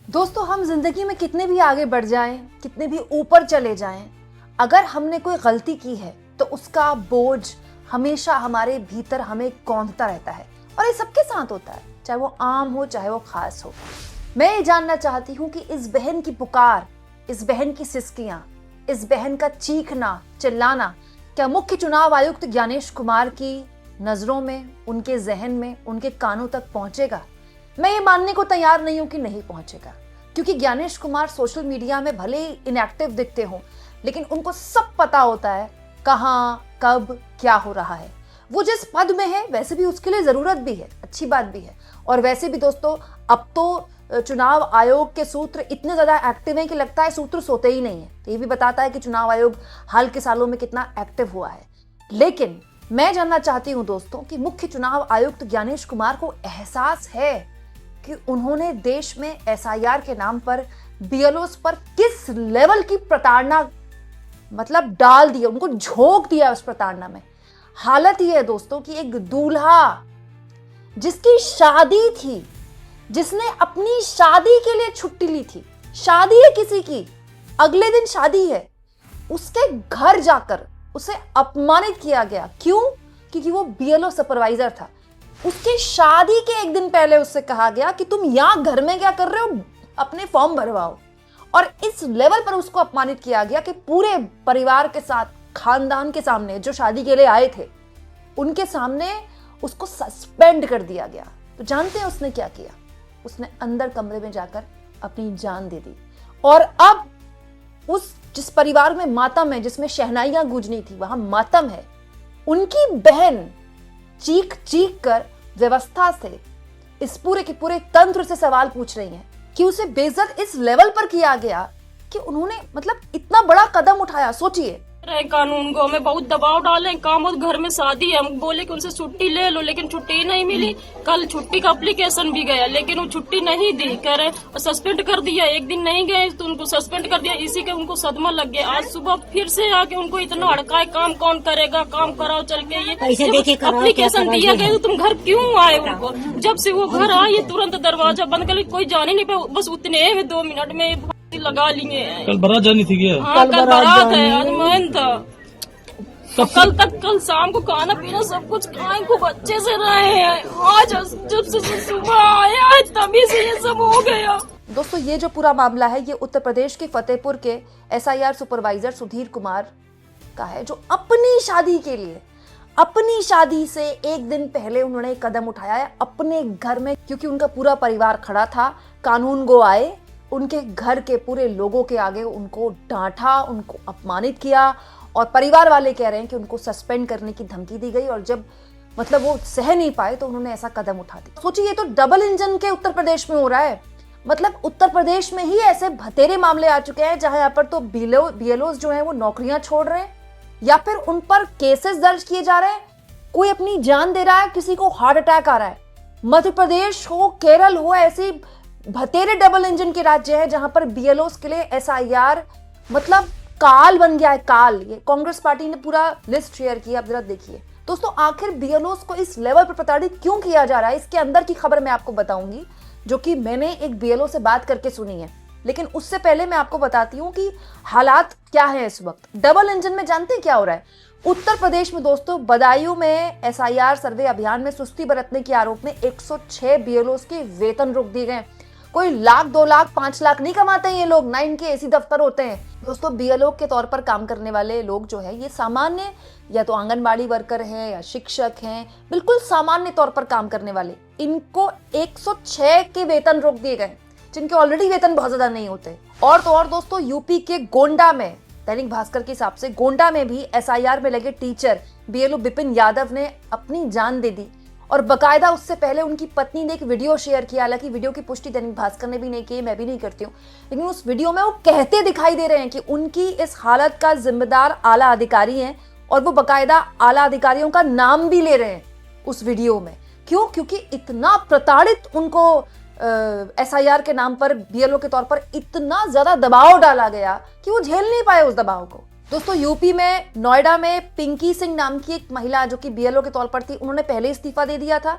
दोस्तों, हम जिंदगी में कितने भी आगे बढ़ जाएं, कितने भी ऊपर चले जाएं, अगर हमने कोई गलती की है तो उसका बोझ हमेशा हमारे भीतर हमें कौंधता रहता है। और ये सबके साथ होता है, चाहे वो आम हो चाहे वो खास हो। मैं ये जानना चाहती हूँ कि इस बहन की पुकार, इस बहन की सिसकियां, इस बहन का चीखना चिल्लाना क्या मुख्य चुनाव आयुक्त ज्ञानेश कुमार की नजरों में, उनके जहन में, उनके कानों तक पहुंचेगा? मैं ये मानने को तैयार नहीं हूं कि नहीं पहुंचेगा, क्योंकि ज्ञानेश कुमार सोशल मीडिया में भले ही इनएक्टिव दिखते हों, लेकिन उनको सब पता होता है कहाँ कब क्या हो रहा है। वो जिस पद में है वैसे भी उसके लिए जरूरत भी है, अच्छी बात भी है। और वैसे भी दोस्तों, अब तो चुनाव आयोग के सूत्र इतने ज्यादा एक्टिव हैं कि लगता है सूत्र सोते ही नहीं है। तो ये भी बताता है कि चुनाव आयोग हाल के सालों में कितना एक्टिव हुआ है। लेकिन मैं जानना चाहती हूं दोस्तों कि मुख्य चुनाव आयुक्त ज्ञानेश कुमार को एहसास है कि उन्होंने देश में एसआईआर के नाम पर बीएलओस पर किस लेवल की प्रताड़ना डाल दी है, उनको झोंक दिया उस प्रताड़ना में। हालत ये है दोस्तों कि एक दूल्हा जिसकी शादी थी, जिसने अपनी शादी के लिए छुट्टी ली थी, शादी है किसी की, अगले दिन शादी है, उसके घर जाकर उसे अपमानित किया गया। क्यों? क्योंकि वो बीएलओ सुपरवाइजर था। उसकी शादी के एक दिन पहले उससे कहा गया कि तुम यहां घर में क्या कर रहे हो, अपने फॉर्म भरवाओ। और इस लेवल पर उसको अपमानित किया गया कि पूरे परिवार के साथ, खानदान के सामने, जो शादी के लिए आए थे उनके सामने उसको सस्पेंड कर दिया गया। तो जानते हैं उसने क्या किया? उसने अंदर कमरे में जाकर अपनी जान दे दी। और अब उस जिस परिवार में मातम है, जिसमें शहनाइयां गूंजनी थी, वहां मातम है। उनकी बहन चीख चीख कर व्यवस्था से, इस पूरे के पूरे तंत्र से सवाल पूछ रही हैं कि उसे बेइज्जत इस लेवल पर किया गया कि उन्होंने इतना बड़ा कदम उठाया। सोचिए, कानून को हमें बहुत दबाव डाले, काम और घर में शादी है, हम बोले कि उनसे छुट्टी ले लो, लेकिन छुट्टी नहीं मिली। कल छुट्टी का एप्लीकेशन भी गया, लेकिन वो छुट्टी नहीं दी, कह रहे सस्पेंड कर दिया। एक दिन नहीं गए तो उनको सस्पेंड कर दिया। इसी के उनको सदमा लग गया। आज सुबह फिर से आके उनको इतना हड़काए, काम कौन करेगा, काम कराओ चल के। ये एप्लीकेशन दिया गया तो तुम घर क्यों आए? उनको जब से वो घर आए तुरंत दरवाजा बंद कर, कोई जाने नहीं पाया। बस उतने में 2 मिनट में लगा लिए। कल बारात जानी थी क्या? हाँ, कल बारात है, आज मैन था। कल शाम को खाना पीना सब कुछ खाए, खूब अच्छे से रहे हैं। आज जब से सुबह आया आज तभी से ये सब हो गया। दोस्तों, ये जो पूरा मामला है ये उत्तर प्रदेश के फतेहपुर के एसआईआर सुपरवाइजर सुधीर कुमार का है, जो अपनी शादी के लिए, अपनी शादी से एक दिन पहले उन्होंने एक कदम उठाया है अपने घर में, क्योंकि उनका पूरा परिवार खड़ा था। कानून गो आए, उनके घर के पूरे लोगों के आगे उनको डांटा, उनको अपमानित किया, और परिवार वाले कह रहे हैं कि उनको सस्पेंड करने की धमकी दी गई। और जब वो सह नहीं पाए तो उन्होंने ऐसा कदम उठा दिया। सोचिए, ये तो डबल इंजन के उत्तर प्रदेश में हो रहा है। उत्तर प्रदेश में ही ऐसे भतेरे मामले आ चुके हैं जहां यहाँ पर तो बीएलओ जो है वो नौकरियां छोड़ रहे हैं, या फिर उन पर केसेस दर्ज किए जा रहे हैं। कोई अपनी जान दे रहा है, किसी को हार्ट अटैक आ रहा है। मध्य प्रदेश हो, केरल हो, ऐसी भतेरे डबल इंजन के राज्य है जहां पर बीएलओस के लिए एसआईआर काल बन गया है, काल। ये कांग्रेस पार्टी ने पूरा लिस्ट शेयर किया, अब जरा देखिए दोस्तों, आखिर बीएलओस को इस लेवल पर प्रताड़ित क्यों किया जा रहा है? इसके अंदर की खबर मैं आपको बताऊंगी, जो कि मैंने एक बीएलओ से बात करके सुनी है। लेकिन उससे पहले मैं आपको बताती हूँ कि हालात क्या है इस वक्त डबल इंजन में। जानते हैं क्या हो रहा है उत्तर प्रदेश में? दोस्तों, बदायूं में एसआईआर सर्वे अभियान में सुस्ती बरतने के आरोप में 106 बीएलओस के वेतन रोक दिए गए। कोई लाख, 2 लाख, 5 लाख नहीं कमाते हैं ये लोग, ना इनके एसी दफ्तर होते हैं। दोस्तों, बीएलओ के तौर पर काम करने वाले लोग जो है ये सामान्य, या तो आंगनबाड़ी वर्कर हैं या शिक्षक हैं, बिल्कुल सामान्य तौर पर काम करने वाले। इनको 106 के वेतन रोक दिए गए, जिनके ऑलरेडी वेतन बहुत ज्यादा नहीं होते। और तो और दोस्तों, यूपी के गोंडा में, दैनिक भास्कर के हिसाब से गोंडा में भी एसआईआर में लगे टीचर बीएलओ विपिन यादव ने अपनी जान दे दी। और बकायदा उससे पहले उनकी पत्नी ने एक वीडियो शेयर किया। हालांकि वीडियो की पुष्टि दैनिक भास्कर ने भी नहीं की, मैं भी नहीं करती हूँ, लेकिन उस वीडियो में वो कहते दिखाई दे रहे हैं कि उनकी इस हालत का जिम्मेदार आला अधिकारी हैं, और वो बकायदा आला अधिकारियों का नाम भी ले रहे हैं उस वीडियो में। क्यों? क्योंकि इतना प्रताड़ित उनको एसआईआर के नाम पर बीएलओ के तौर पर इतना ज्यादा दबाव डाला गया कि वो झेल नहीं पाए उस दबाव को। दोस्तों, यूपी में नोएडा में पिंकी सिंह नाम की एक महिला जो कि बीएलओ के तौर पर थी, उन्होंने पहले इस्तीफा दे दिया था।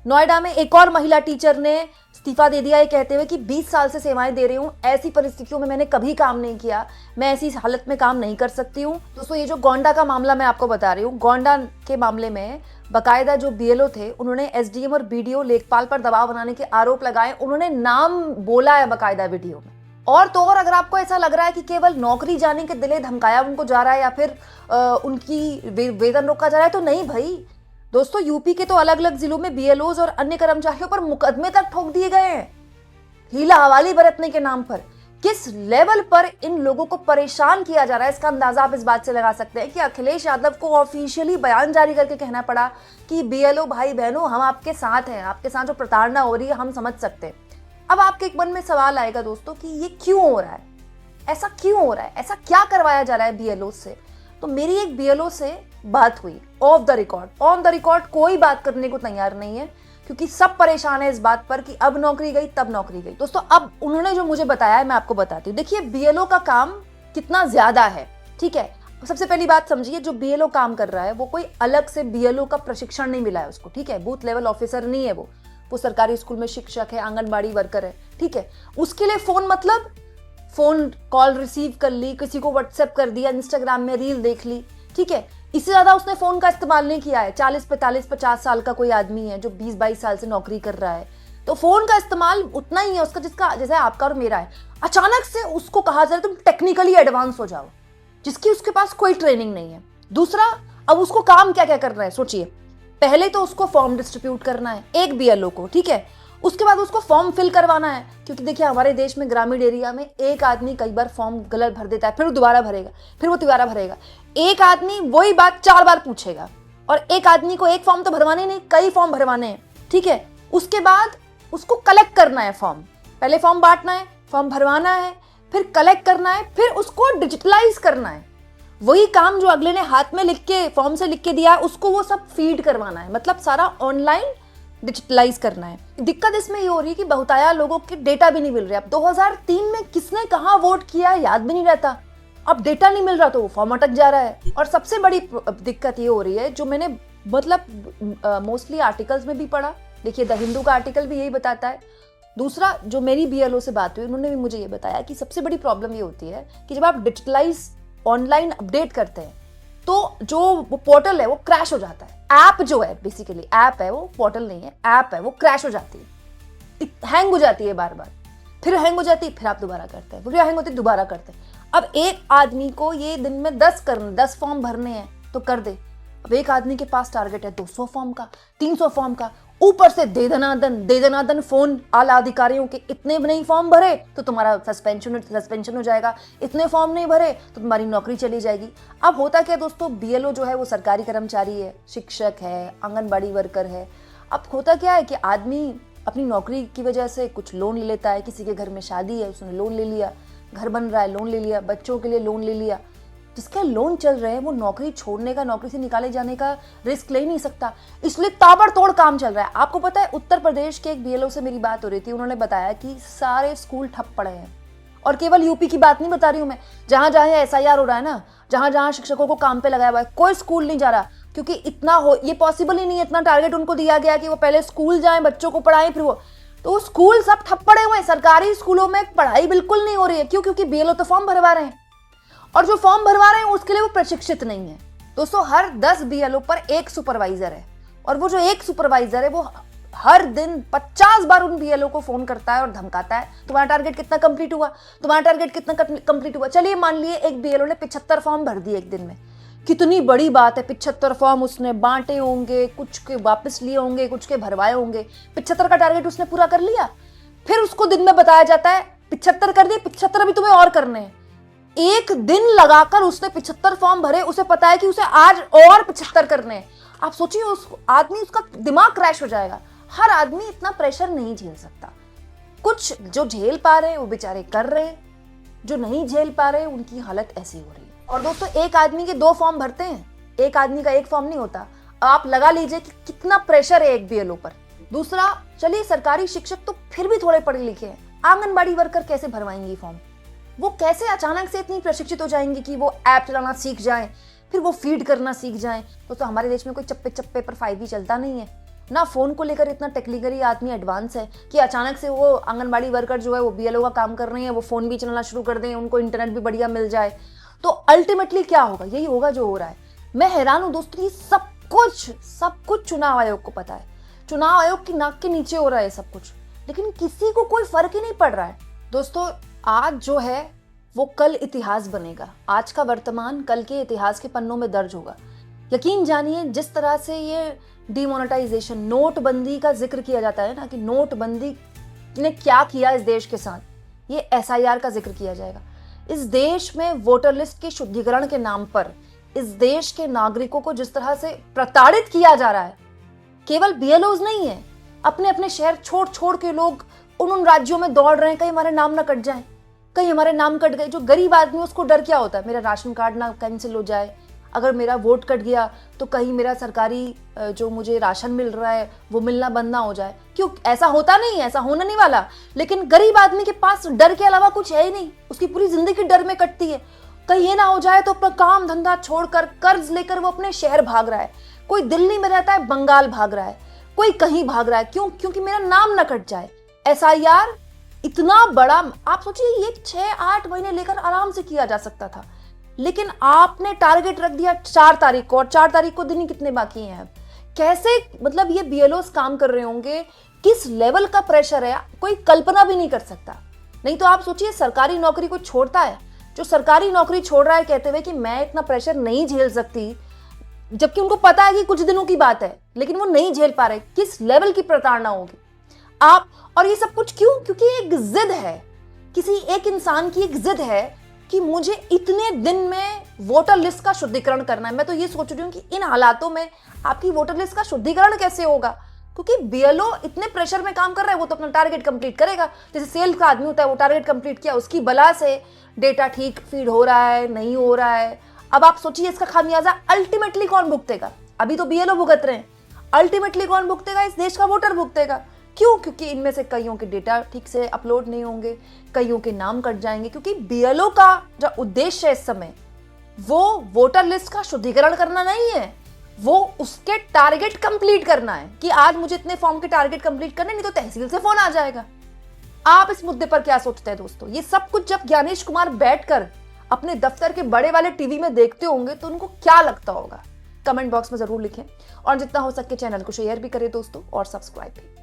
नोएडा में एक और महिला टीचर ने इस्तीफा दे दिया ये कहते हुए कि 20 साल से सेवाएं दे रही हूँ, ऐसी परिस्थितियों में मैंने कभी काम नहीं किया, मैं ऐसी हालत में काम नहीं कर सकती हूँ। दोस्तों ये जो गोंडा का मामला मैं आपको बता रही हूँ, गोंडा के मामले में बाकायदा जो बीएलओ थे उन्होंने एसडीएम और बीडीओ लेखपाल पर दबाव बनाने के आरोप लगाए, उन्होंने नाम बोला है बाकायदा वीडियो में। और तो और अगर आपको ऐसा लग रहा है कि केवल नौकरी जाने के दिले धमकाया उनको जा रहा है या फिर उनकी वेतन रोका जा रहा है, तो नहीं भाई दोस्तों, यूपी के तो अलग अलग जिलों में बीएलओज और अन्य कर्मचारियों पर मुकदमे तक ठोक दिए गए हैं हीला हवाली बरतने के नाम पर। किस लेवल पर इन लोगों को परेशान किया जा रहा है इसका अंदाजा आप इस बात से लगा सकते हैं कि अखिलेश यादव को ऑफिशियली बयान जारी करके कहना पड़ा कि बीएलओ भाई बहनों हम आपके साथ हैं, आपके साथ जो प्रताड़ना हो रही है हम समझ सकते हैं। अब आपके एक मन में सवाल आएगा दोस्तों कि ये क्यों हो रहा है, ऐसा क्यों हो रहा है, ऐसा क्या करवाया जा रहा है बीएलओ से। तो मेरी एक बीएलओ से बात हुई of the record, on the record कोई बात करने को तैयार नहीं है क्योंकि सब परेशान है इस बात पर कि अब नौकरी गई तब नौकरी गई। दोस्तों अब उन्होंने जो मुझे बताया है मैं आपको बताती हूँ। देखिए बीएलओ का काम कितना ज्यादा है, ठीक है। सबसे पहली बात समझिए, जो बीएलओ काम कर रहा है वो कोई अलग से बीएलओ का प्रशिक्षण नहीं मिला है उसको, ठीक है। बूथ लेवल ऑफिसर नहीं है वो सरकारी स्कूल में शिक्षक है, आंगनबाड़ी वर्कर है, ठीक है। उसके लिए फोन मतलब फोन कॉल रिसीव कर ली, किसी को व्हाट्सएप कर दिया, इंस्टाग्राम में रील देख ली, ठीक है। इससे ज्यादा उसने फोन का इस्तेमाल नहीं किया है। 40, 45, 50 साल का कोई आदमी है जो 20, 22 साल से नौकरी कर रहा है, तो फोन का इस्तेमाल उतना ही है उसका जिसका जैसे आपका और मेरा है। अचानक से उसको कहा जाए तुम टेक्निकली एडवांस हो जाओ, जिसकी उसके पास कोई ट्रेनिंग नहीं है। दूसरा, अब उसको काम क्या क्या करना है सोचिए। पहले तो उसको फॉर्म डिस्ट्रीब्यूट करना है एक बीएलओ को, ठीक है। उसके बाद उसको फॉर्म फिल करवाना है, क्योंकि देखिए हमारे देश में ग्रामीण एरिया में एक आदमी कई बार फॉर्म गलत भर देता है, फिर वो दोबारा भरेगा, फिर वो दोबारा भरेगा। एक आदमी वही बात 4 बार पूछेगा और एक आदमी को एक फॉर्म तो भरवाने नहीं, कई फॉर्म भरवाने हैं, ठीक है। उसके बाद उसको कलेक्ट करना है फॉर्म, पहले फॉर्म बांटना है, फॉर्म भरवाना है, फिर कलेक्ट करना है, फिर उसको डिजिटलाइज करना है। वही काम जो अगले ने हाथ में लिख के फॉर्म से लिख के दिया है उसको वो सब फीड करवाना है, मतलब सारा ऑनलाइन डिजिटलाइज करना है। दिक्कत इसमें ये हो रही है कि बहुतायत लोगों के डेटा भी नहीं मिल रहे। अब 2003 में किसने कहाँ वोट किया याद भी नहीं रहता, अब डेटा नहीं मिल रहा तो वो फॉर्म अटक जा रहा है। और सबसे बड़ी दिक्कत ये हो रही है जो मैंने मतलब मोस्टली आर्टिकल्स में भी पढ़ा, देखिए द हिंदू का आर्टिकल भी यही बताता है। दूसरा, जो मेरी बीएलओ से बात हुई उन्होंने भी मुझे ये बताया कि सबसे बड़ी प्रॉब्लम ये होती है कि जब आप डिजिटलाइज ऑनलाइन अपडेट करते हैं तो जो वो पोर्टल है वो क्रैश हो जाता है। ऐप जो है बेसिकली ऐप है, वो पोर्टल नहीं है, ऐप है, वो क्रैश हो जाती है, हैंग हो जाती है बार बार, फिर हैंग हो जाती है, फिर आप दोबारा करते हैं, फिर हैंग होती है, दोबारा करते हैं। अब एक आदमी को ये दिन में 10 फॉर्म भरने हैं तो कर दे। अब एक आदमी के पास टारगेट है 200 फॉर्म का, 300 फॉर्म का, ऊपर से दे दनादन फोन आला अधिकारियों के, इतने नहीं फॉर्म भरे तो तुम्हारा सस्पेंशन हो जाएगा, इतने फॉर्म नहीं भरे तो तुम्हारी नौकरी चली जाएगी। अब होता क्या दोस्तों, बीएलओ जो है वो सरकारी कर्मचारी है, शिक्षक है, आंगनबाड़ी वर्कर है। अब होता क्या है कि आदमी अपनी नौकरी की वजह से कुछ लोन ले लेता है, किसी के घर में शादी है उसने लोन ले लिया, घर बन रहा है लोन ले लिया, बच्चों के लिए लोन ले लिया। जिसका लोन चल रहे हैं वो नौकरी छोड़ने का, नौकरी से निकाले जाने का रिस्क ले नहीं सकता, इसलिए ताबड़तोड़ काम चल रहा है। आपको पता है उत्तर प्रदेश के एक बीएलओ से मेरी बात हो रही थी, उन्होंने बताया कि सारे स्कूल ठप पड़े हैं। और केवल यूपी की बात नहीं बता रही हूँ मैं, जहां जहां एसआईआर हो रहा है ना, जहां जहां शिक्षकों को काम पे लगाया हुआ है, कोई स्कूल नहीं जा रहा, क्योंकि इतना हो ये पॉसिबल ही नहीं है, इतना टारगेट उनको दिया गया कि वो पहले स्कूल जाएं, बच्चों को पढ़ाएं, फिर वो तो स्कूल सब ठप पड़े हुए हैं। सरकारी स्कूलों में पढ़ाई बिल्कुल नहीं हो रही है। क्यों? क्योंकि बीएलओ तो फॉर्म भरवा रहे हैं और जो फॉर्म भरवा रहे हैं उसके लिए वो प्रशिक्षित नहीं है। दोस्तों हर 10 बीएलओ पर एक सुपरवाइजर है और वो जो एक सुपरवाइजर है वो हर दिन 50 बार उन बीएलओ को फोन करता है और धमकाता है, तुम्हारा टारगेट कितना कंप्लीट हुआ, तुम्हारा टारगेट कितना कंप्लीट हुआ। चलिए मान लिए एक बीएलओ ने 75 फॉर्म भर दिए एक दिन में, कितनी बड़ी बात है। 75 फॉर्म उसने बांटे होंगे, कुछ के वापस लिए होंगे, कुछ के भरवाए होंगे, 75 का टारगेट उसने पूरा कर लिया। फिर उसको दिन में बताया जाता है 75 कर दिए, 75 अभी तुम्हें और करने हैं। एक दिन लगाकर उसने 75 फॉर्म भरे, उसे पता है कि उसे आज और 75 करने हैं। आप सोचिए उस आदमी, उसका दिमाग क्रैश हो जाएगा। हर आदमी इतना प्रेशर नहीं झेल सकता। कुछ जो झेल पा रहे हैं वो बेचारे कर रहे हैं, जो नहीं झेल पा रहे हैं उनकी हालत ऐसी हो रही है। और दोस्तों एक आदमी के 2 फॉर्म भरते हैं, एक आदमी का 1 फॉर्म नहीं होता। आप लगा लीजिए कि कितना प्रेशर है एक बीएलओ पर। दूसरा, चलिए सरकारी शिक्षक तो फिर भी थोड़े पढ़े लिखे हैं, आंगनबाड़ी वर्कर कैसे भरवाएंगे फॉर्म? वो कैसे अचानक से इतनी प्रशिक्षित हो जाएंगी कि वो ऐप चलाना सीख जाएं, फिर वो फीड करना सीख जाएं। तो हमारे देश में कोई चप्पे चप्पे पर 5G चलता नहीं है। ना फोन को लेकर इतना टेक्निकली आदमी एडवांस है कि अचानक से वो आंगनबाड़ी वर्कर जो है वो बीएलओ का काम कर रहे हैं, वो फोन भी चलाना शुरू कर दें, उनको इंटरनेट भी बढ़िया मिल जाए, तो अल्टीमेटली क्या होगा? यही होगा जो हो रहा है। मैं हैरान हूं दोस्तों, ये सब कुछ चुनाव आयोग को पता है, चुनाव आयोग की नाक के नीचे हो रहा है सब कुछ, लेकिन किसी को कोई फर्क ही नहीं पड़ रहा है। दोस्तों आज जो है वो कल इतिहास बनेगा, आज का वर्तमान कल के इतिहास के पन्नों में दर्ज होगा। यकीन जानिए, जिस तरह से ये डिमोनेटाइजेशन, नोटबंदी का जिक्र किया जाता है ना, कि नोटबंदी ने क्या किया इस देश के साथ, ये एसआईआर का जिक्र किया जाएगा। इस देश में वोटर लिस्ट के शुद्धिकरण के नाम पर इस देश के नागरिकों को जिस तरह से प्रताड़ित किया जा रहा है, केवल बीएलओज नहीं है, अपने अपने शहर छोड़ छोड़ के लोग उन राज्यों में दौड़ रहे हैं, कहीं हमारे नाम ना कट जाए, कहीं हमारे नाम कट गए। जो गरीब आदमी है उसको डर क्या होता है? मेरा राशन कार्ड ना कैंसिल हो जाए, अगर मेरा वोट कट गया तो कहीं मेरा सरकारी जो मुझे राशन मिल रहा है वो मिलना बंद ना हो जाए। क्यों? ऐसा होता नहीं है, ऐसा होने नहीं वाला। लेकिन गरीब आदमी के पास डर के अलावा कुछ है ही नहीं, उसकी पूरी जिंदगी डर में कटती है। कहीं ये ना हो जाए तो अपना काम धंधा छोड़कर कर्ज लेकर वो अपने शहर भाग रहा है, कोई दिल्ली में रहता है, बंगाल भाग रहा है, कोई कहीं भाग रहा है। क्यों? क्योंकि मेरा नाम ना कट जाए। एसआईआर इतना बड़ा, आप सोचिए, ये 6-8 महीने लेकर आराम से किया जा सकता था, लेकिन आपने टारगेट रख दिया 4 तारीख को, और 4 तारीख को दिन ही कितने बाकी हैं। कैसे, मतलब ये बीएलओस काम कर रहे होंगे, किस लेवल का प्रेशर है, कोई कल्पना भी नहीं कर सकता। नहीं तो आप सोचिए, सरकारी नौकरी को छोड़ता है, जो सरकारी नौकरी छोड़ रहा है कहते हुए कि मैं इतना प्रेशर नहीं झेल सकती, जबकि उनको पता है कि कुछ दिनों की बात है, लेकिन वो नहीं झेल पा रहे। किस लेवल की प्रताड़ना होगी आप? और ये सब कुछ क्यों? क्योंकि एक जिद है, किसी एक इंसान की एक जिद है कि मुझे इतने दिन में वोटर लिस्ट का शुद्धिकरण करना है। मैं तो ये सोच रही हूँ कि इन हालातों में आपकी वोटर लिस्ट का शुद्धिकरण कैसे होगा? क्योंकि बीएलओ इतने प्रेशर में काम कर रहा है, वो तो अपना टारगेट कंप्लीट करेगा। जैसे सेल का आदमी होता है, वो टारगेट कंप्लीट किया, उसकी बला से डेटा ठीक फीड हो रहा है, नहीं हो रहा है। अब आप सोचिए इसका खामियाजा अल्टीमेटली कौन भुगतेगा? अभी तो बीएलओ भुगत रहे हैं, अल्टीमेटली कौन भुगतेगा? इस देश का वोटर भुगतेगा। क्यों? क्योंकि इनमें से कईयों के डेटा ठीक से अपलोड नहीं होंगे, कईयों के नाम कट जाएंगे, क्योंकि बीएलओ का जो उद्देश्य है इस समय वो वोटर लिस्ट का शुद्धिकरण करना नहीं है, वो उसके टारगेट कंप्लीट करना है कि आज मुझे इतने फॉर्म के टारगेट कंप्लीट करने, नहीं तो तहसील से फोन आ जाएगा। आप इस मुद्दे पर क्या सोचते हैं दोस्तों? ये सब कुछ जब ज्ञानेश कुमार बैठकर अपने दफ्तर के बड़े वाले टीवी में देखते होंगे तो उनको क्या लगता होगा? कमेंट बॉक्स में जरूर लिखें, और जितना हो सके चैनल को शेयर भी करें दोस्तों, और सब्सक्राइब भी।